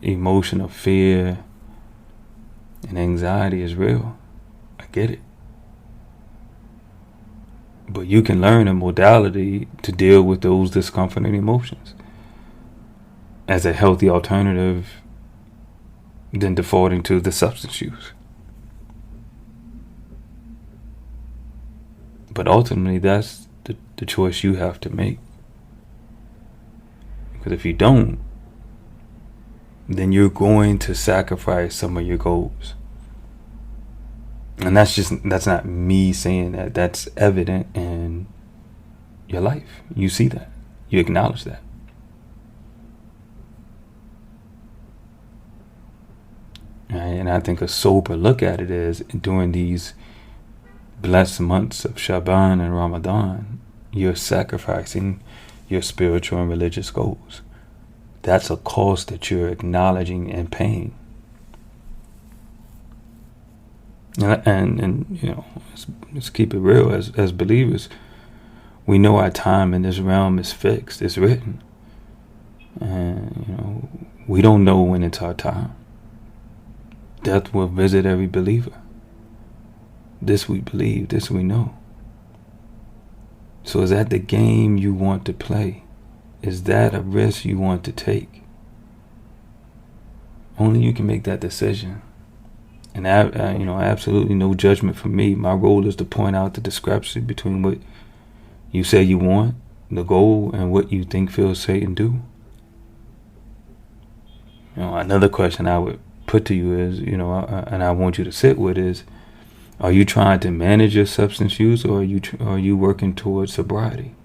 emotion of fear and anxiety is real. I get it. But you can learn a modality to deal with those discomforting emotions as a healthy alternative than defaulting to the substance use. But ultimately, that's the choice you have to make. Because if you don't, then you're going to sacrifice some of your goals. And that's not me saying that. That's evident in your life. You see that. You acknowledge that. Right? And I think a sober look at it is during these blessed months of Shaban and Ramadan, you're sacrificing your spiritual and religious goals. That's a cost that you're acknowledging and paying. And you know, let's keep it real. As believers, we know our time in this realm is fixed. It's written. And, you know, we don't know when it's our time. Death will visit every believer. This we believe. This we know. So is that the game you want to play? Is that a risk you want to take? Only you can make that decision. And absolutely no judgment from me. My role is to point out the discrepancy between what you say you want, the goal, and what you think feels safe and do. You know, another question I would put to you is, and I want you to sit with is, are you trying to manage your substance use, or are you working towards sobriety?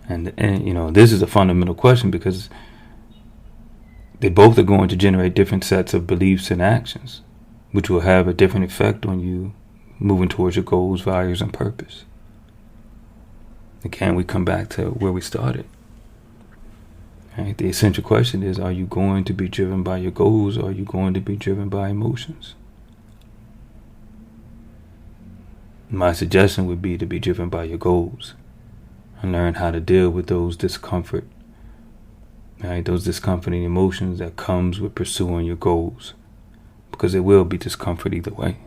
And this is a fundamental question, because they both are going to generate different sets of beliefs and actions, which will have a different effect on you moving towards your goals, values, and purpose. Again, we come back to where we started. Right? The essential question is, are you going to be driven by your goals, or are you going to be driven by emotions? My suggestion would be to be driven by your goals and learn how to deal with those discomforting emotions that comes with pursuing your goals, because it will be discomfort either way.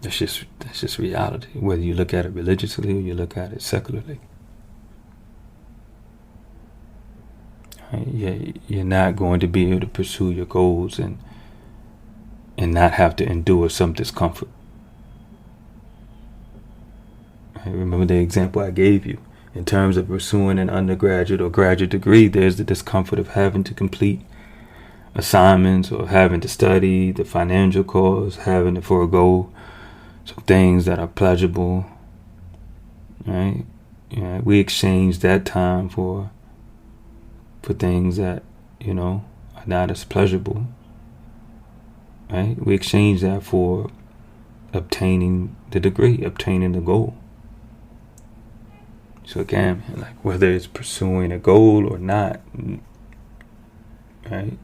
That's just reality, whether you look at it religiously or you look at it secularly. Right? You're not going to be able to pursue your goals and not have to endure some discomfort. Right? Remember the example I gave you. In terms of pursuing an undergraduate or graduate degree, there's the discomfort of having to complete assignments or having to study, the financial costs, having to forego some things that are pleasurable. Right? We exchange that time for things that, are not as pleasurable. Right? We exchange that for obtaining the degree, obtaining the goal. So again, like whether it's pursuing a goal or not, right?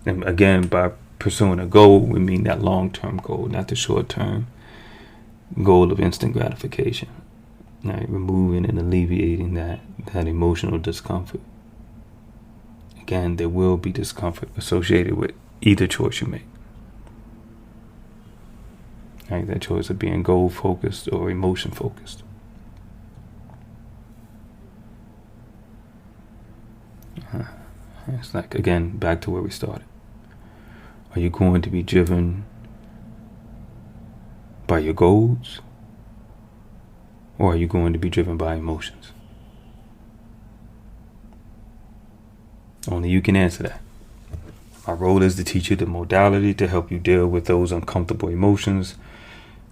And again, by pursuing a goal, we mean that long-term goal, not the short-term goal of instant gratification. Right? Removing and alleviating that emotional discomfort. Again, there will be discomfort associated with either choice you make. Right? That choice of being goal-focused or emotion-focused. It's like, again, back to where we started. Are you going to be driven by your goals, or are you going to be driven by emotions? Only you can answer that. My role is to teach you the modality to help you deal with those uncomfortable emotions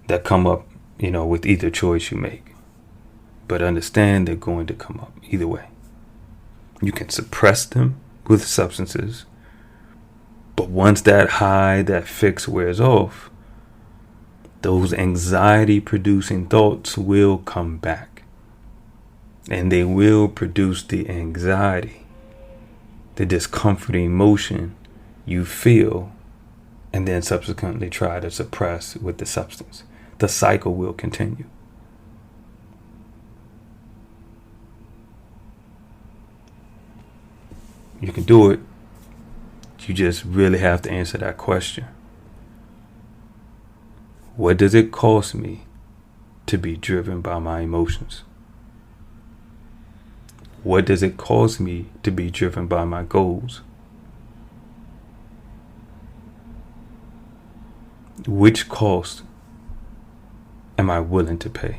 that come up, with either choice you make. But understand they're going to come up either way. You can suppress them with substances, but once that high, that fix wears off, those anxiety-producing thoughts will come back, and they will produce the anxiety, the discomforting emotion you feel, and then subsequently try to suppress with the substance. The cycle will continue. 'Cause You can do it. You just really have to answer that question. What does it cost me to be driven by my emotions? What does it cost me to be driven by my goals? Which cost am I willing to pay?